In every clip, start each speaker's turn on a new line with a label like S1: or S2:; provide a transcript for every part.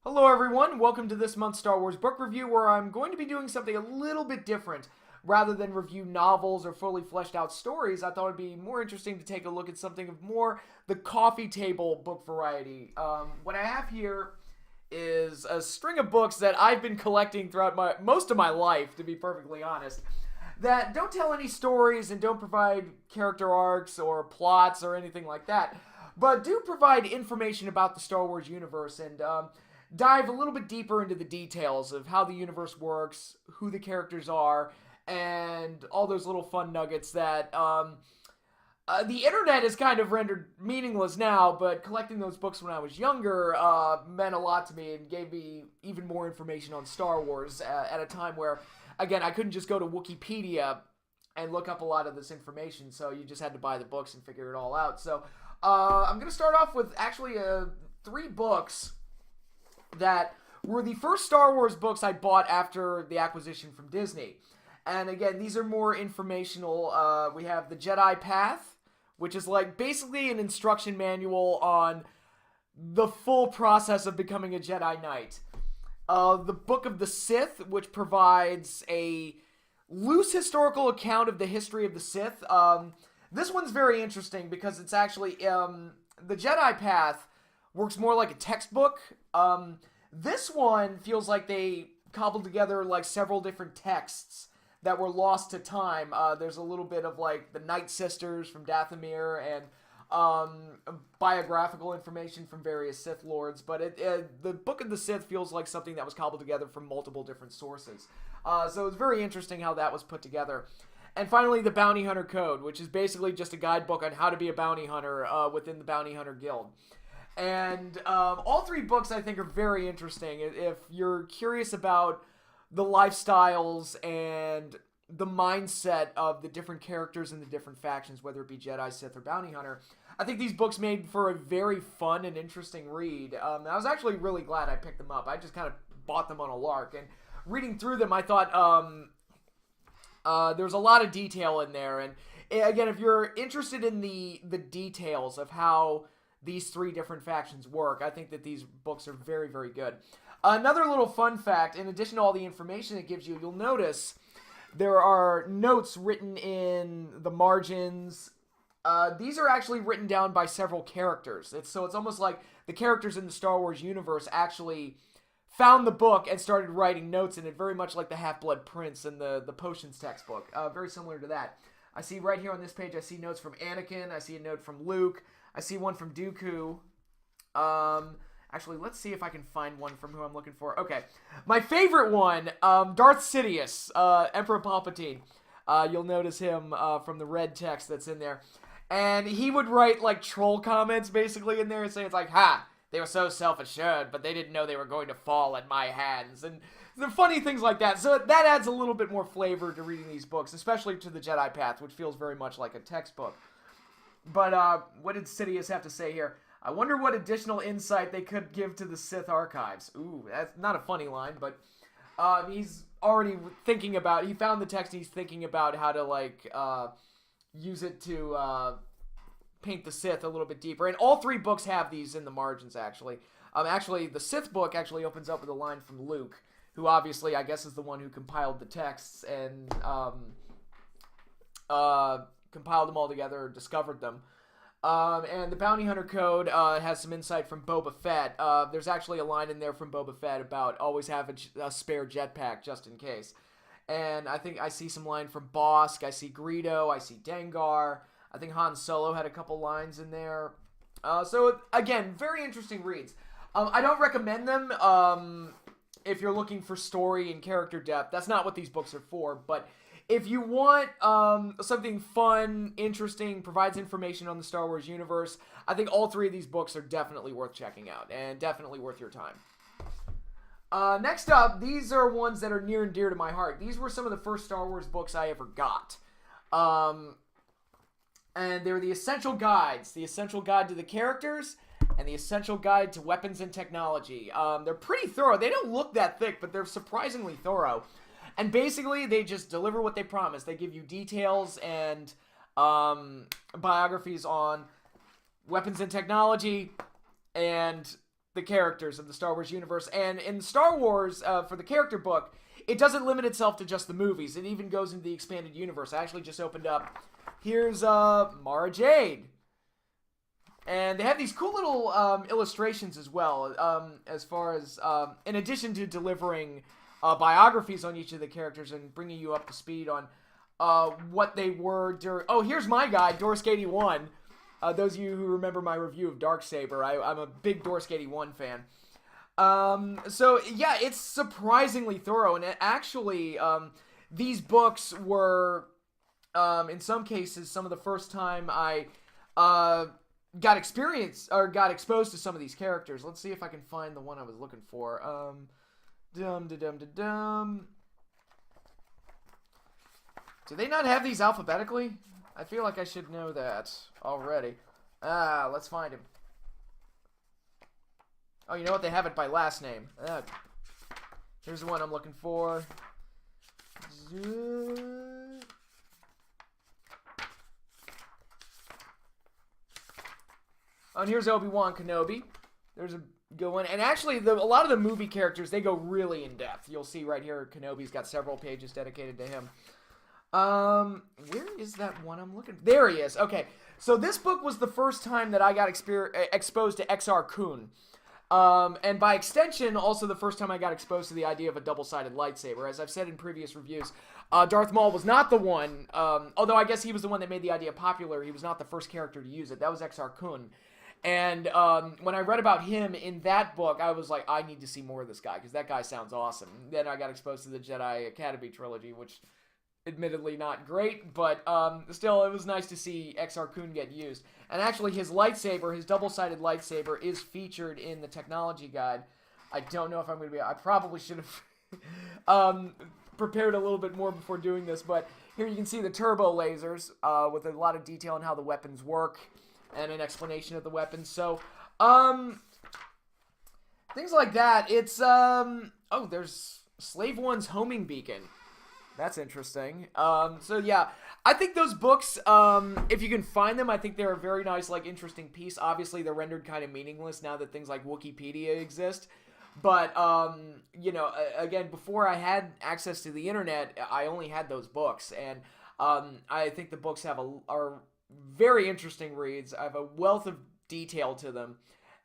S1: Hello everyone, welcome to this month's Star Wars book review where I'm going to be doing something a little bit different. Rather than review novels or fully fleshed out stories, I thought it'd be more interesting to take a look at something of more the coffee table book variety. What I have here is a string of books that I've been collecting throughout most of my life, to be perfectly honest, that don't tell any stories and don't provide character arcs or plots or anything like that, but do provide information about the Star Wars universe and dive a little bit deeper into the details of how the universe works, who the characters are, and all those little fun nuggets that the internet is kind of rendered meaningless now, but collecting those books when I was younger meant a lot to me and gave me even more information on Star Wars at a time where, again, I couldn't just go to Wookiepedia and look up a lot of this information, so you just had to buy the books and figure it all out. So I'm going to start off with actually three books that were the first Star Wars books I bought after the acquisition from Disney. And again, these are more informational. We have the Jedi Path, which is like basically an instruction manual on the full process of becoming a Jedi Knight. The Book of the Sith, which provides a loose historical account of the history of the Sith. This one's very interesting because it's actually the Jedi Path works more like a textbook. This one feels like they cobbled together like several different texts that were lost to time. There's a little bit of like the Night Sisters from Dathomir and biographical information from various Sith Lords, but the Book of the Sith feels like something that was cobbled together from multiple different sources. So it's very interesting how that was put together. And finally, the Bounty Hunter Code, which is basically just a guidebook on how to be a bounty hunter within the Bounty Hunter Guild. And all three books, I think, are very interesting. If you're curious about the lifestyles and the mindset of the different characters in the different factions, whether it be Jedi, Sith, or Bounty Hunter, I think these books made for a very fun and interesting read. I was actually really glad I picked them up. I just kind of bought them on a lark. And reading through them, I thought there's a lot of detail in there. And again, if you're interested in the details of how these three different factions work, I think that these books are very, very good. Another little fun fact, in addition to all the information it gives you, you'll notice there are notes written in the margins. These are actually written down by several characters. So it's almost like the characters in the Star Wars universe actually found the book and started writing notes in it, very much like the Half-Blood Prince in the Potions textbook. Very similar to that. I see right here on this page, I see notes from Anakin. I see a note from Luke. I see one from Dooku. Actually, let's see if I can find one from who I'm looking for. Okay. My favorite one, Darth Sidious, Emperor Palpatine. You'll notice him from the red text that's in there. And he would write, like, troll comments, basically, in there, and say, it's like, ha, they were so self-assured, but they didn't know they were going to fall at my hands. And the funny things like that. So that adds a little bit more flavor to reading these books, especially to the Jedi Path, which feels very much like a textbook. But what did Sidious have to say here? I wonder what additional insight they could give to the Sith archives. Ooh, that's not a funny line, but he's already thinking about... He found the text and he's thinking about how to, like, use it to paint the Sith a little bit deeper. And all three books have these in the margins, actually. Actually, the Sith book actually opens up with a line from Luke, who obviously, I guess, is the one who compiled the texts and compiled them all together, discovered them. And the Bounty Hunter Code has some insight from Boba Fett. There's actually a line in there from Boba Fett about always have a spare jetpack just in case. And I think I see some line from Bosk. I see Greedo. I see Dengar. I think Han Solo had a couple lines in there. So, again, very interesting reads. I don't recommend them if you're looking for story and character depth. That's not what these books are for, but if you want something fun, interesting, provides information on the Star Wars universe, I think all three of these books are definitely worth checking out and definitely worth your time. Next up, these are ones that are near and dear to my heart. These were some of the first Star Wars books I ever got. And they're the Essential Guides. The Essential Guide to the Characters and the Essential Guide to Weapons and Technology. They're pretty thorough. They don't look that thick, but they're surprisingly thorough. And basically, they just deliver what they promise. They give you details and biographies on weapons and technology, and the characters of the Star Wars universe. And in Star Wars, for the character book, it doesn't limit itself to just the movies. It even goes into the expanded universe. I actually just opened up. Here's Mara Jade. And they have these cool little illustrations as well, as far as, in addition to delivering biographies on each of the characters and bringing you up to speed on what they were during... Oh, here's my guy, Dorsk81. Those of you who remember my review of Darksaber, I'm a big Dorsk81 fan. So, yeah, it's surprisingly thorough, and actually, these books were, in some cases, some of the first time I got exposed to some of these characters. Let's see if I can find the one I was looking for. Do they not have these alphabetically? I feel like I should know that already. Let's find him. Oh, you know what? They have it by last name. Here's the one I'm looking for. Oh, and here's Obi-Wan Kenobi. There's a good one. And actually, a lot of the movie characters, they go really in-depth. You'll see right here, Kenobi's got several pages dedicated to him. Where is that one I'm looking for? There he is. Okay, so this book was the first time that I got exposed to XR Kun. And by extension, also the first time I got exposed to the idea of a double-sided lightsaber. As I've said in previous reviews, Darth Maul was not the one, although I guess he was the one that made the idea popular. He was not the first character to use it. That was XR Kun. And when I read about him in that book, I was like, I need to see more of this guy, because that guy sounds awesome. Then I got exposed to the Jedi Academy trilogy, which admittedly not great, but still, it was nice to see XR Kun get used. And actually, his lightsaber, his double-sided lightsaber, is featured in the technology guide. I don't know if I'm going to be... I probably should have prepared a little bit more before doing this, but here you can see the Turbolasers with a lot of detail on how the weapons work and an explanation of the weapons. So, things like that. It's, oh, there's Slave One's homing beacon. That's interesting. So yeah, I think those books, if you can find them, I think they're a very nice, like, interesting piece. Obviously, they're rendered kind of meaningless now that things like Wookiepedia exist. But, you know, again, before I had access to the internet, I only had those books. And I think the books are very interesting reads. I have a wealth of detail to them,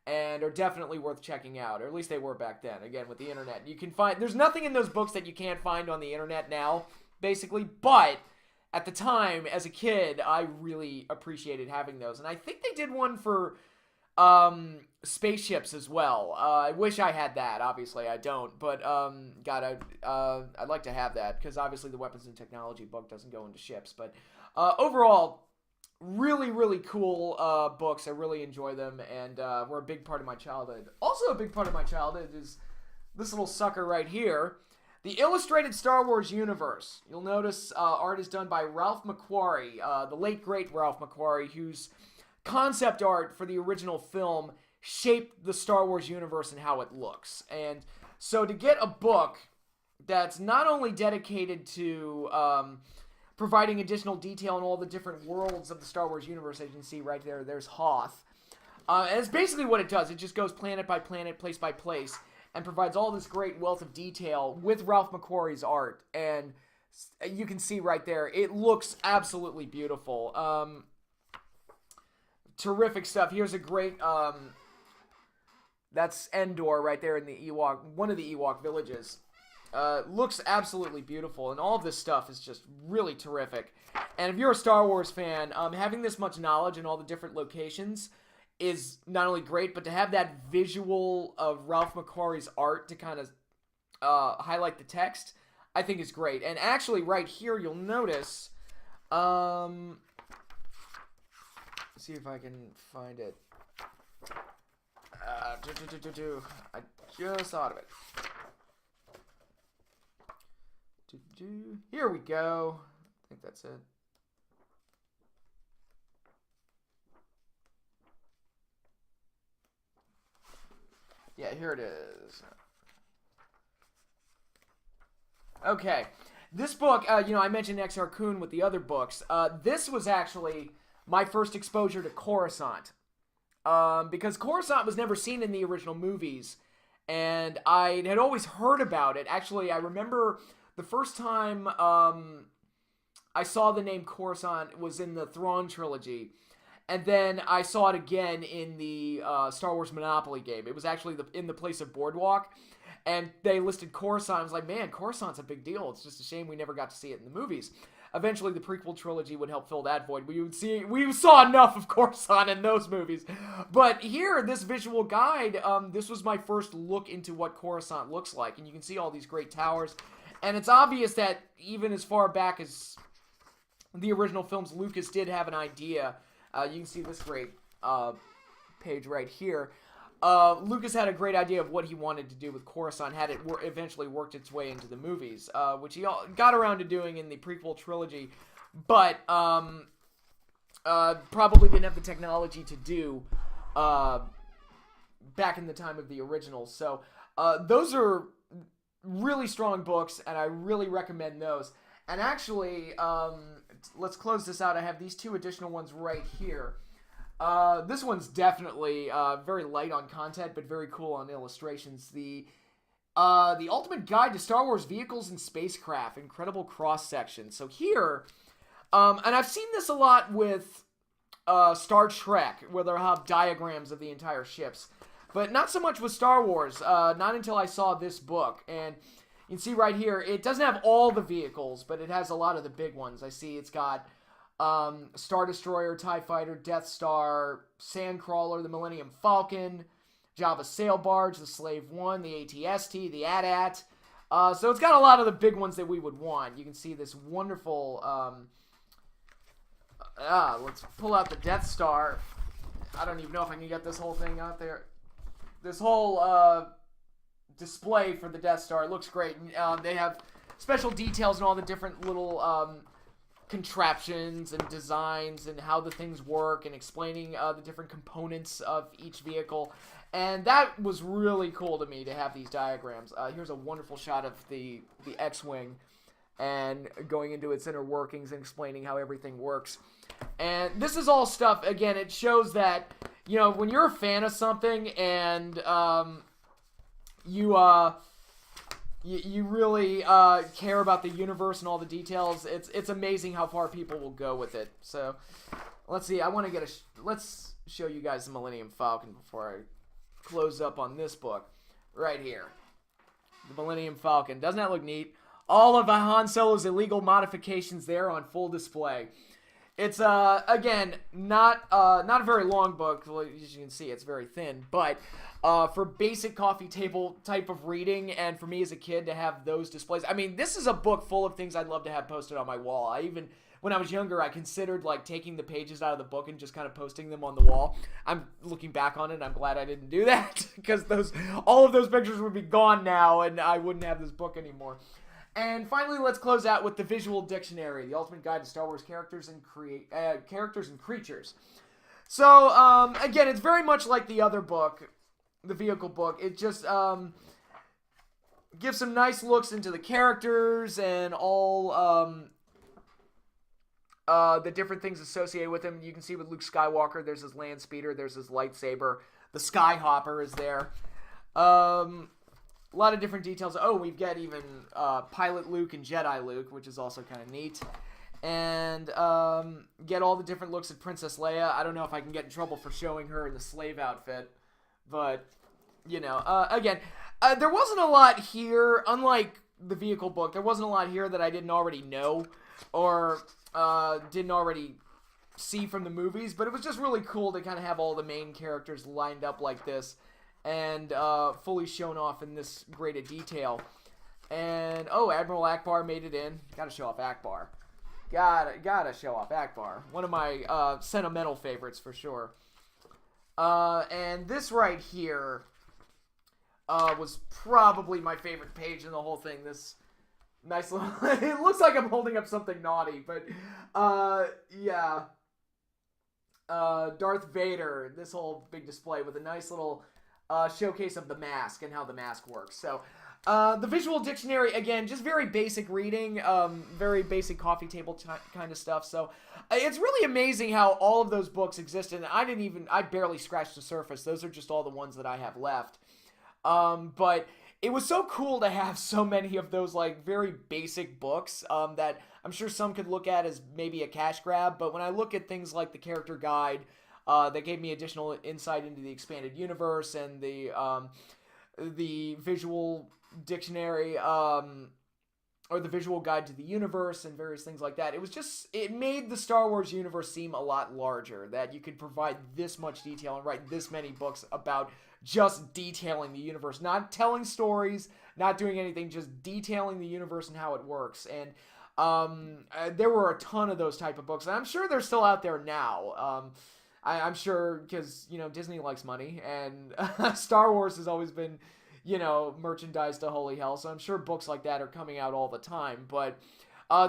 S1: and are definitely worth checking out, or at least they were back then. Again, with the internet, you can find, there's nothing in those books that you can't find on the internet now, basically, but at the time, as a kid, I really appreciated having those, and I think they did one for spaceships as well. I wish I had that. Obviously, I don't, but God, I'd like to have that, because obviously the weapons and technology book doesn't go into ships, but overall, really, really cool books. I really enjoy them, and were a big part of my childhood. Also a big part of my childhood is this little sucker right here, the Illustrated Star Wars Universe. You'll notice art is done by Ralph McQuarrie, the late, great Ralph McQuarrie, whose concept art for the original film shaped the Star Wars universe and how it looks. And so to get a book that's not only dedicated to... providing additional detail on all the different worlds of the Star Wars universe, as you can see right there, there's Hoth. And it's basically what it does. It just goes planet by planet, place by place, and provides all this great wealth of detail with Ralph McQuarrie's art. And you can see right there, it looks absolutely beautiful. Terrific stuff. Here's a great... that's Endor right there in the Ewok, one of the Ewok villages. Looks absolutely beautiful, and all of this stuff is just really terrific. And if you're a Star Wars fan, having this much knowledge in all the different locations is not only great, but to have that visual of Ralph McQuarrie's art to kind of highlight the text, I think is great. And actually, right here, you'll notice... let's see if I can find it. I just thought of it. Here we go. I think that's it. Yeah, here it is. Okay. This book, you know, I mentioned XR Kun with the other books. This was actually my first exposure to Coruscant. because Coruscant was never seen in the original movies, and I had always heard about it. Actually, I remember the first time I saw the name Coruscant was in the Thrawn trilogy, and then I saw it again in the Star Wars Monopoly game. It was actually in the place of Boardwalk, and they listed Coruscant. I was like, man, Coruscant's a big deal. It's just a shame we never got to see it in the movies. Eventually, the prequel trilogy would help fill that void. We saw enough of Coruscant in those movies. But here, this visual guide, this was my first look into what Coruscant looks like. And you can see all these great towers. And it's obvious that even as far back as the original films, Lucas did have an idea. You can see this great page right here. Lucas had a great idea of what he wanted to do with Coruscant, had it eventually worked its way into the movies, which he got around to doing in the prequel trilogy, but probably didn't have the technology to do back in the time of the originals. So those are really strong books, and I really recommend those. And actually, let's close this out. I have these two additional ones right here. This one's definitely very light on content, but very cool on illustrations. The Ultimate Guide to Star Wars Vehicles and Spacecraft, incredible cross-section. So here, and I've seen this a lot with Star Trek, where they'll have diagrams of the entire ships, but not so much with Star Wars, not until I saw this book. And you can see right here, it doesn't have all the vehicles, but it has a lot of the big ones. I see it's got Star Destroyer, TIE Fighter, Death Star, Sandcrawler, the Millennium Falcon, Jabba's Sail Barge, the Slave One, the AT-ST, the AT-AT. So it's got a lot of the big ones that we would want. You can see this wonderful... let's pull out the Death Star. I don't even know if I can get this whole thing out there. This whole display for the Death Star, it looks great. They have special details and all the different little... contraptions and designs and how the things work and explaining the different components of each vehicle, and that was really cool to me to have these diagrams. Here's a wonderful shot of the X-Wing and going into its inner workings and explaining how everything works. And this is all stuff, again, it shows that, you know, when you're a fan of something and you really care about the universe and all the details, it's amazing how far people will go with it. So, let's see, I want to let's show you guys the Millennium Falcon before I close up on this book. Right here. The Millennium Falcon. Doesn't that look neat? All of Han Solo's illegal modifications there on full display. It's, again, not a very long book. As you can see, it's very thin, but for basic coffee table type of reading, and for me as a kid to have those displays. I mean, this is a book full of things I'd love to have posted on my wall. When I was younger, I considered, like, taking the pages out of the book and just kind of posting them on the wall. I'm looking back on it, and I'm glad I didn't do that, because all of those pictures would be gone now, and I wouldn't have this book anymore. And finally, let's close out with the Visual Dictionary, the Ultimate Guide to Star Wars Characters and Creatures. So, again, it's very much like the other book, the vehicle book. It just gives some nice looks into the characters and all the different things associated with him. You can see with Luke Skywalker, there's his land speeder, there's his lightsaber, the Skyhopper is there. A lot of different details. Oh, we've got even Pilot Luke and Jedi Luke, which is also kind of neat. And get all the different looks at Princess Leia. I don't know if I can get in trouble for showing her in the slave outfit. But, you know, again, there wasn't a lot here. Unlike the vehicle book, there wasn't a lot here that I didn't already know or didn't already see from the movies. But it was just really cool to kind of have all the main characters lined up like this. And fully shown off in this great a detail. And, oh, Admiral Akbar made it in. Gotta show off Akbar. Gotta show off Akbar. One of my sentimental favorites for sure. And this right here was probably my favorite page in the whole thing. This nice little... it looks like I'm holding up something naughty, but yeah. Darth Vader, this whole big display with a nice little... showcase of the mask and how the mask works. So, The visual dictionary, again, just very basic reading, very basic coffee table kind of stuff. So it's really amazing how all of those books existed. And I barely scratched the surface. Those are just all the ones that I have left. But it was so cool to have so many of those, like, very basic books that I'm sure some could look at as maybe a cash grab. But when I look at things like the character guide, that gave me additional insight into the expanded universe, and the visual dictionary, or the visual guide to the universe, and various things like that. It made the Star Wars universe seem a lot larger, that you could provide this much detail and write this many books about just detailing the universe, not telling stories, not doing anything, just detailing the universe and how it works. And there were a ton of those type of books, and I'm sure they're still out there now. I'm sure, because, Disney likes money, and Star Wars has always been, merchandise to holy hell, so I'm sure books like that are coming out all the time. But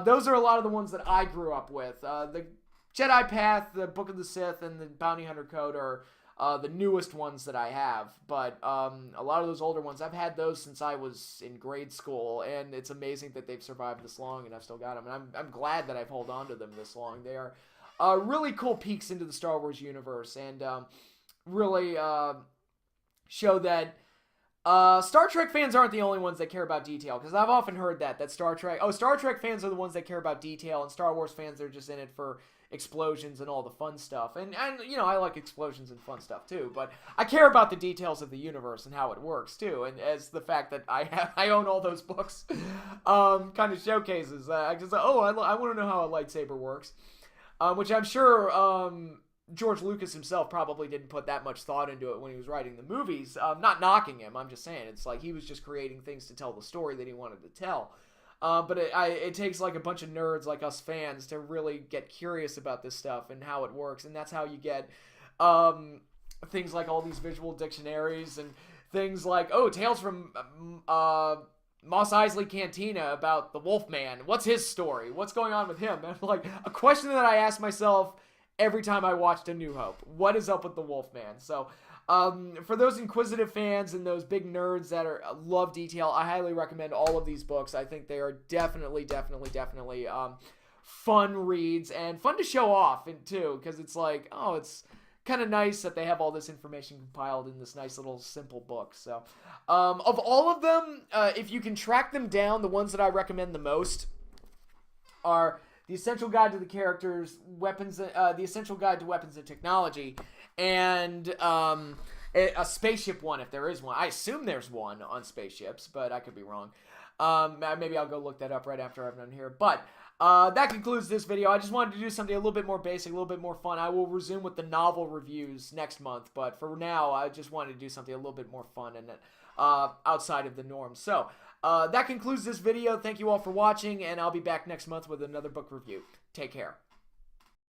S1: those are a lot of the ones that I grew up with. The Jedi Path, the Book of the Sith, and the Bounty Hunter Code are the newest ones that I have. But a lot of those older ones, I've had those since I was in grade school, and it's amazing that they've survived this long, and I've still got them. And I'm glad that I've held on to them this long. They are really cool peeks into the Star Wars universe, and really show that Star Trek fans aren't the only ones that care about detail, because I've often heard that Star Trek fans are the ones that care about detail, and Star Wars fans are just in it for explosions and all the fun stuff. And I like explosions and fun stuff too, but I care about the details of the universe and how it works too. And as the fact that I own all those books kind of showcases, I want to know how a lightsaber works, which I'm sure George Lucas himself probably didn't put that much thought into it when he was writing the movies. Not knocking him, I'm just saying, it's like he was just creating things to tell the story that he wanted to tell. But it takes like a bunch of nerds like us fans to really get curious about this stuff and how it works, and that's how you get things like all these visual dictionaries and things like, Tales from Mos Eisley Cantina about the Wolfman. What's his story? What's going on with him? And like a question that I ask myself every time I watched A New Hope. What is up with the Wolfman? So, for those inquisitive fans and those big nerds that love detail, I highly recommend all of these books. I think they are definitely fun reads and fun to show off too, because it's like, it's kind of nice that they have all this information compiled in this nice little simple book. So, of all of them, if you can track them down, the ones that I recommend the most are The Essential Guide to the Characters, The Essential Guide to Weapons and Technology, and a spaceship one, if there is one. I assume there's one on spaceships, but I could be wrong. Maybe I'll go look that up right after I'm done here. But that concludes this video. I just wanted to do something a little bit more basic, a little bit more fun. I will resume with the novel reviews next month, but for now, I just wanted to do something a little bit more fun and outside of the norm. So, that concludes this video. Thank you all for watching, and I'll be back next month with another book review. Take care.